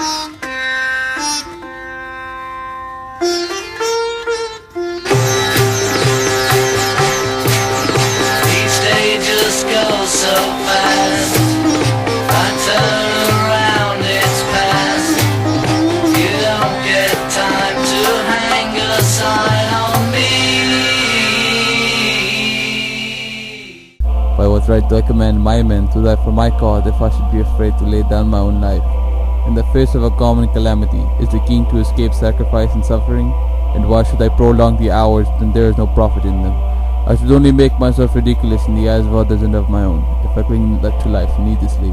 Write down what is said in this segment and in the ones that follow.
Each day just goes so fast. I turn around, it's past. You don't get time to hang a sign on me. I was right to recommend my men to die for my cause if I should be afraid to lay down my own life. In the face of a common calamity, is the king to escape sacrifice and suffering? And why should I prolong the hours when there is no profit in them? I should only make myself ridiculous in the eyes of others and of my own, if I cling to life needlessly.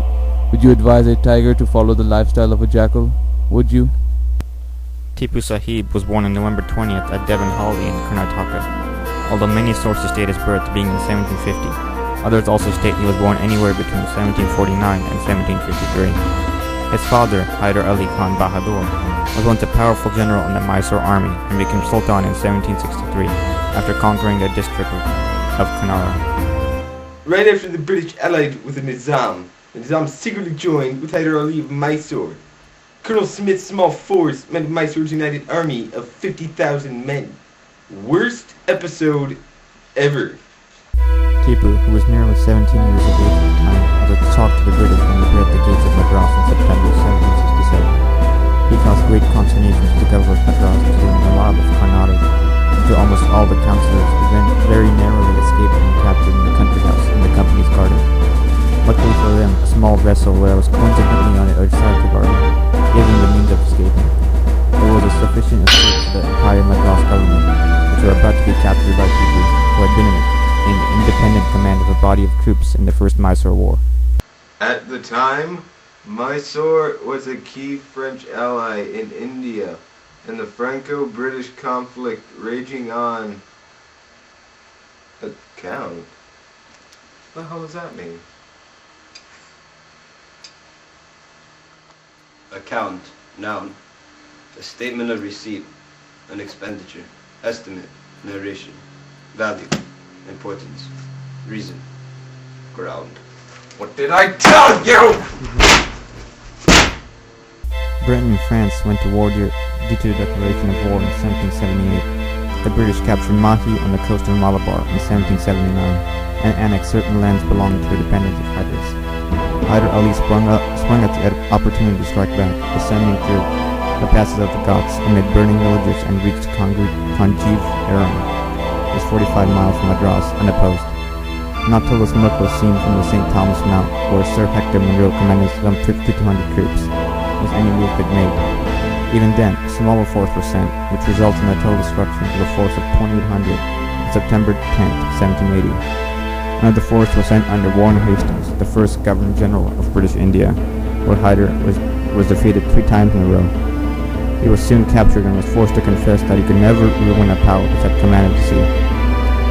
Would you advise a tiger to follow the lifestyle of a jackal? Would you? Tipu Sahib was born on November 20th at Devonhalli in Karnataka, although many sources state his birth being in 1750. Others also state he was born anywhere between 1749 and 1753. His father, Hyder Ali Khan Bahadur, was once a powerful general in the Mysore army and became Sultan in 1763 after conquering the district of Kanara. Right after the British allied with the Nizam secretly joined with Hyder Ali of Mysore. Colonel Smith's small force meant Mysore's united army of 50,000 men. Worst episode ever. Tipu, who was nearly 17 years of age at the time, was a shock to the British when he appeared at the gates of Madras in September 1767. He caused great consternation to the governor of Madras, including the Nawab of Carnatic, and to almost all the councillors, who then very narrowly escaped being captured in the country house in the company's garden. Luckily for them, a small vessel where I was coincidentally on the other side of the garden gave them the means of escaping. There was a sufficient escape for the entire Madras government, which were about to be captured by Tipu, who had been in independent command of a body of troops in the First Mysore War. At the time, Mysore was a key French ally in India, and the Franco-British conflict raging on. Account? What the hell does that mean? Account, noun, a statement of receipt, an expenditure, estimate, narration, value, importance, reason, ground. What did I tell you? Britain and France went to war due to the declaration of war in 1778. The British captured Mahi on the coast of Malabar in 1779 and annexed certain lands belonging to the dependents of Hyder's. Hyder Ali sprung at the opportunity to strike back, descending through the passes of the Ghats amid burning villages and reached Kanjiv Aram, just 45 miles from Madras, unopposed. Not till the smoke was seen from the St. Thomas Mount, where Sir Hector Munro commanded some 200 troops, was any movement made. Even then, a smaller force was sent, which resulted in the total destruction of a force of 2,800 on September 10, 1780. Another force was sent under Warren Hastings, the first Governor-General of British India, where Hyder was defeated 3 times in a row. He was soon captured and was forced to confess that he could never win a power except command at sea.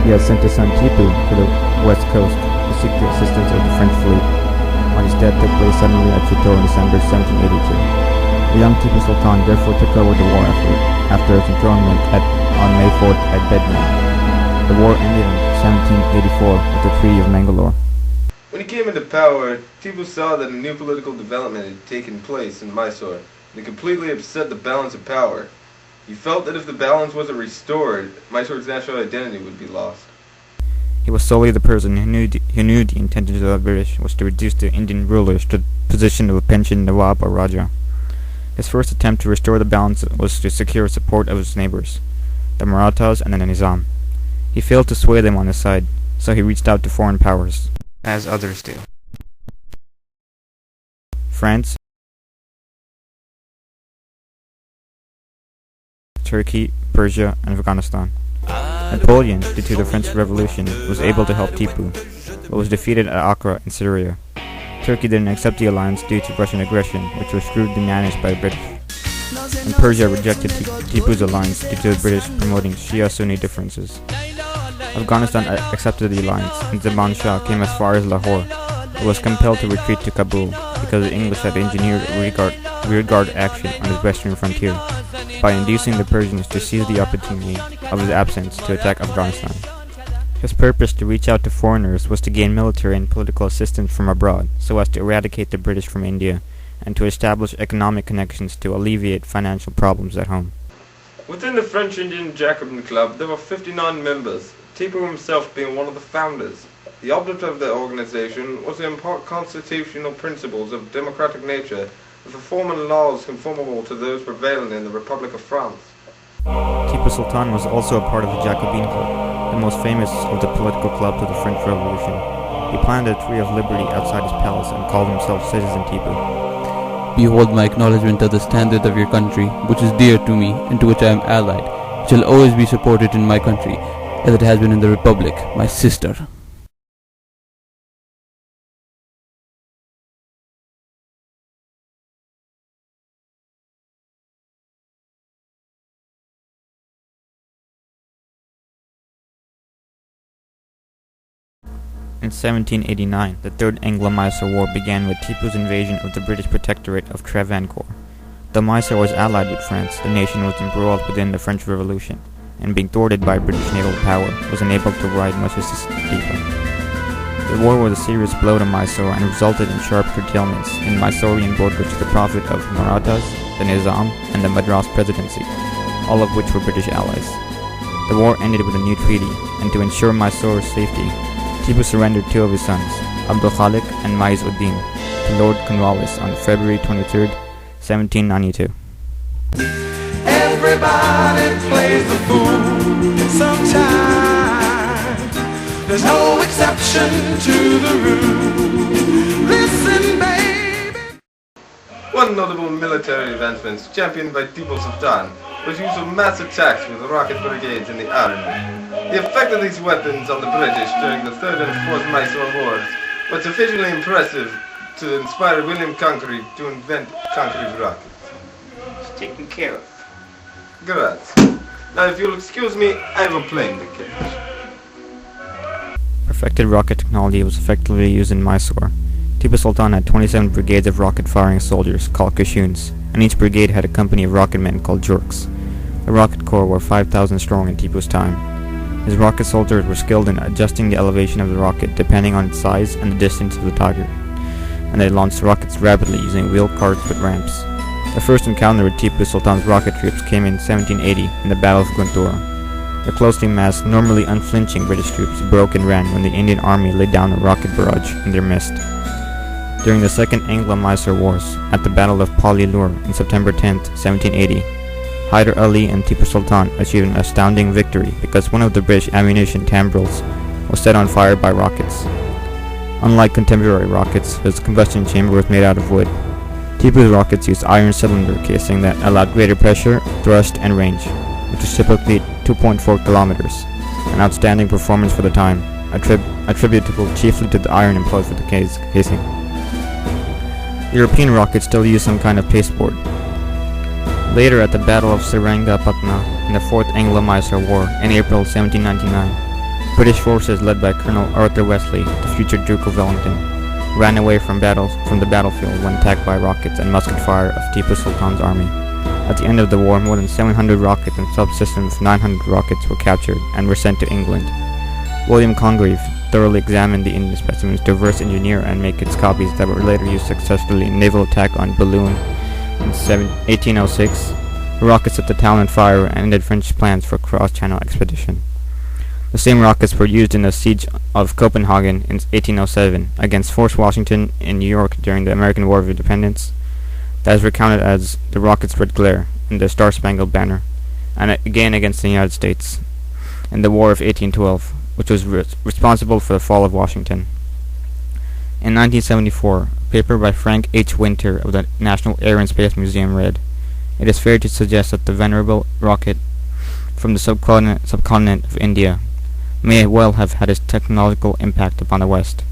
He had sent his son Tipu to the west coast to seek the assistance of the French fleet, when his death took place suddenly at Chittor in December 1782. The young Tipu Sultan therefore took over the war effort after his enthronement on May 4th at Bednar. The war ended in 1784 with the Treaty of Mangalore. When he came into power, Tipu saw that a new political development had taken place in Mysore, and it completely upset the balance of power. He felt that if the balance wasn't restored, Mysore's national identity would be lost. He was solely the person who knew the intentions of the British was to reduce the Indian rulers to the position of a pensioned Nawab or Raja. His first attempt to restore the balance was to secure support of his neighbors, the Marathas and the Nizam. He failed to sway them on his side, so he reached out to foreign powers, as others do. France, Turkey, Persia, and Afghanistan. Napoleon, due to the French Revolution, was able to help Tipu, but was defeated at Accra in Syria. Turkey didn't accept the alliance due to Russian aggression, which was screwed managed by the British. And Persia rejected Tipu's alliance due to the British promoting Shia-Sunni differences. Afghanistan accepted the alliance, and Zaman Shah came as far as Lahore, but was compelled to retreat to Kabul because the English had engineered rearguard action on his western frontier by inducing the Persians to seize the opportunity of his absence to attack Afghanistan. His purpose to reach out to foreigners was to gain military and political assistance from abroad so as to eradicate the British from India and to establish economic connections to alleviate financial problems at home. Within the French-Indian Jacobin Club, there were 59 members, Tipu himself being one of the founders. The object of the organization was to impart constitutional principles of democratic nature and for forming laws conformable to those prevailing in the Republic of France. Tipu Sultan was also a part of the Jacobin Club, the most famous of the political clubs of the French Revolution. He planted a tree of liberty outside his palace and called himself Citizen Tipu. Behold my acknowledgement of the standard of your country, which is dear to me and to which I am allied. It shall always be supported in my country, as it has been in the Republic, my sister. In 1789, the Third Anglo-Mysore War began with Tipu's invasion of the British Protectorate of Travancore. Though Mysore was allied with France, the nation was embroiled within the French Revolution, and being thwarted by British naval power, was unable to provide much assistance to Tipu. The war was a serious blow to Mysore and resulted in sharp curtailments in Mysorean borders to the profit of Marathas, the Nizam, and the Madras Presidency, all of which were British allies. The war ended with a new treaty, and to ensure Mysore's safety, Tipu surrendered two of his sons, Abdul Khalik and Maiz Uddin, to Lord Cornwallis on February 23, 1792. Everybody plays the fool sometimes. There's no exception to the rule. Listen, baby. One notable military advancement championed by Tipu Sultan was use of mass attacks with rocket brigades in the army. The effect of these weapons on the British during the Third and Fourth Mysore Wars was sufficiently impressive to inspire William Conqueror to invent concrete rockets. It's taken care of. Grazie. Now if you'll excuse me, I have a plane to catch. Perfected rocket technology was effectively used in Mysore. Tipu Sultan had 27 brigades of rocket-firing soldiers called Kushuns, and each brigade had a company of rocketmen called Jurks. The rocket corps were 5,000 strong in Tipu's time. His rocket soldiers were skilled in adjusting the elevation of the rocket depending on its size and the distance of the target, and they launched rockets rapidly using wheel carts with ramps. The first encounter with Tipu Sultan's rocket troops came in 1780 in the Battle of Guntur. The closely massed, normally unflinching British troops broke and ran when the Indian army laid down a rocket barrage in their midst. During the Second Anglo-Mysore Wars, at the Battle of Palilur in September 10, 1780, Hyder Ali and Tipu Sultan achieved an astounding victory because one of the British ammunition tambrils was set on fire by rockets. Unlike contemporary rockets, whose combustion chamber was made out of wood, Tipu's rockets used iron cylinder casing that allowed greater pressure, thrust, and range, which was typically 2.4 kilometers, an outstanding performance for the time, attributable chiefly to the iron employed for the casing. European rockets still use some kind of pasteboard. Later at the Battle of Seringa-Patna in the Fourth Anglo-Mysore War in April 1799, British forces led by Colonel Arthur Wesley, the future Duke of Wellington, ran away from the battlefield when attacked by rockets and musket fire of Tipu Sultan's army. At the end of the war, more than 700 rockets and subsystems of 900 rockets were captured and were sent to England. William Congreve thoroughly examined the Indian specimens to reverse engineer and make its copies that were later used successfully in naval attack on Balloon in 1806. The rockets set the town on fire and ended French plans for a cross-channel expedition. The same rockets were used in the siege of Copenhagen in 1807 against Fort Washington in New York during the American War of Independence. That is recounted as the rocket's red glare in the Star-Spangled Banner, and again against the United States in the War of 1812, which was responsible for the fall of Washington. In 1974, a paper by Frank H. Winter of the National Air and Space Museum read, "It is fair to suggest that the venerable rocket from the subcontinent of India may well have had a technological impact upon the West.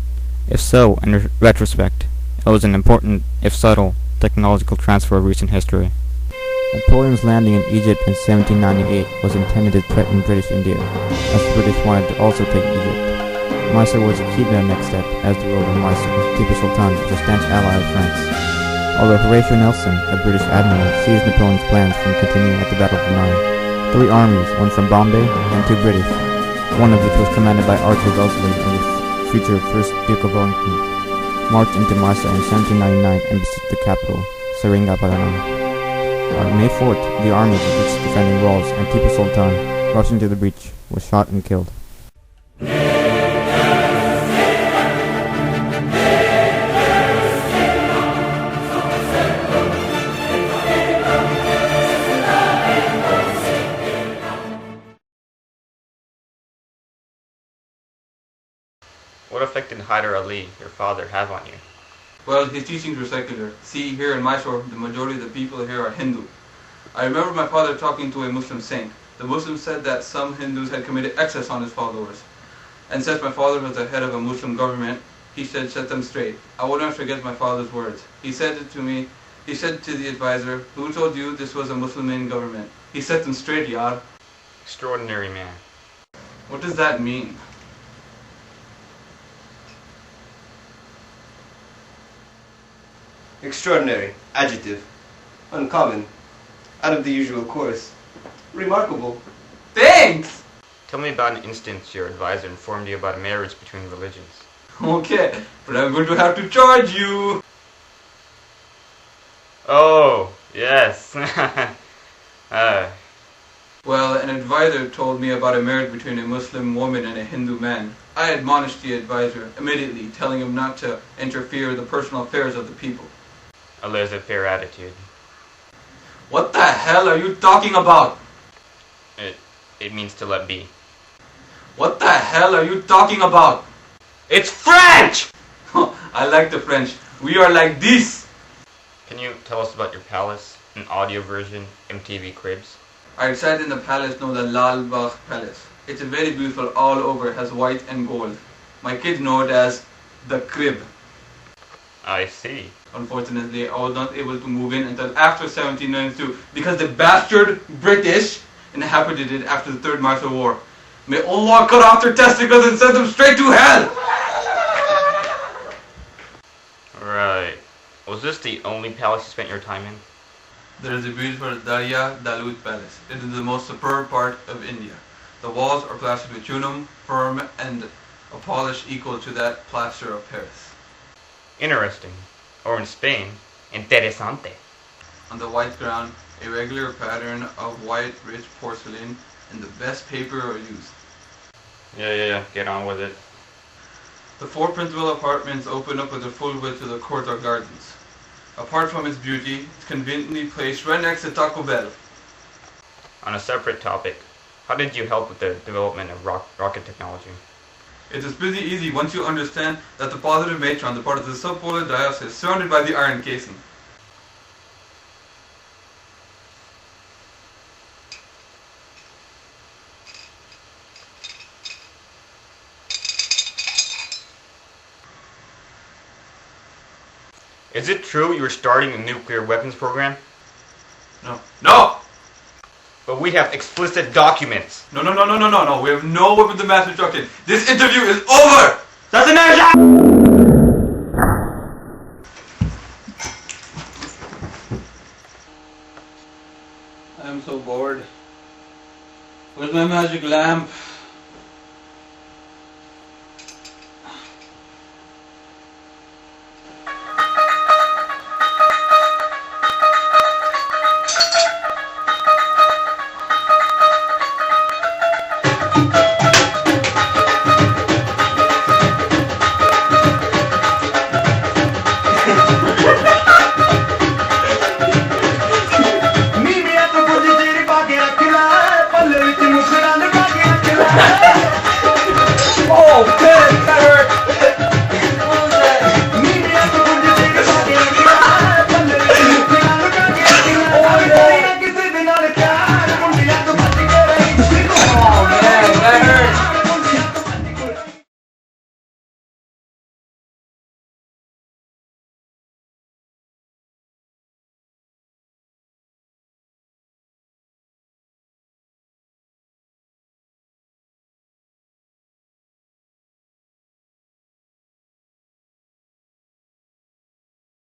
If so, in retrospect, it was an important, if subtle, technological transfer of recent history." Napoleon's landing in Egypt in 1798 was intended to threaten British India, as the British wanted to also take Egypt. Mysore was key to the next step, as the role of Tipu Sultan was a stanch ally of France. Although Horatio Nelson, a British admiral, seized Napoleon's plans from continuing at the Battle of the Marne, 3 armies, one from Bombay and 2 British, one of which was commanded by Arthur Wellesley and the future first Duke of Wellington, marched into Mysore in 1799 and besieged the capital, Seringapatam. On May 4th, the army was its defending walls, and Tipu Sultan, rushing to the breach, was shot and killed. What effect did Hyder Ali, your father, have on you? Well, his teachings were secular. See, here in Mysore, the majority of the people here are Hindu. I remember my father talking to a Muslim saint. The Muslim said that some Hindus had committed excess on his followers. And since my father was the head of a Muslim government, he said, set them straight. I will not forget my father's words. He said it to me. He said to the advisor, who told you this was a Muslim government? He set them straight, yar. Extraordinary man. What does that mean? Extraordinary. Adjective. Uncommon. Out of the usual course. Remarkable. Thanks! Tell me about an instance your advisor informed you about a marriage between religions. Okay, but I'm going to have to charge you. Oh, yes. Well, an advisor told me about a marriage between a Muslim woman and a Hindu man. I admonished the advisor immediately, telling him not to interfere in the personal affairs of the people. A laissez-faire attitude. What the hell are you talking about? It means to let be. What the hell are you talking about? It's French! I like the French. We are like this. Can you tell us about your palace, an audio version, MTV Cribs? I reside in the palace known as Lal Bagh Palace. It's very beautiful all over, has white and gold. My kids know it as the crib. I see. Unfortunately, I was not able to move in until after 1792 because the bastard British inhabited it after the Third Mysore War. May Allah cut off their testicles and send them straight to hell! Right. Was this the only palace you spent your time in? There is a beautiful Darya Dalut Palace. It is the most superb part of India. The walls are plastered with chunam, firm, and a polish equal to that plaster of Paris. Interesting. Or in Spain, interesante. On the white ground, a regular pattern of white, rich porcelain, and the best paper are used. Yeah, get on with it. The four principal apartments open up with a full width to the court or gardens. Apart from its beauty, it's conveniently placed right next to Taco Bell. On a separate topic, how did you help with the development of rocket technology? It is pretty easy once you understand that the positive matron, the part of the subpolar diocese, is surrounded by the iron casing. Is it true you were starting a nuclear weapons program? No. No! But we have explicit documents. No. We have no weapons of mass destruction. This interview is over! That's an I am so bored. Where's my magic lamp?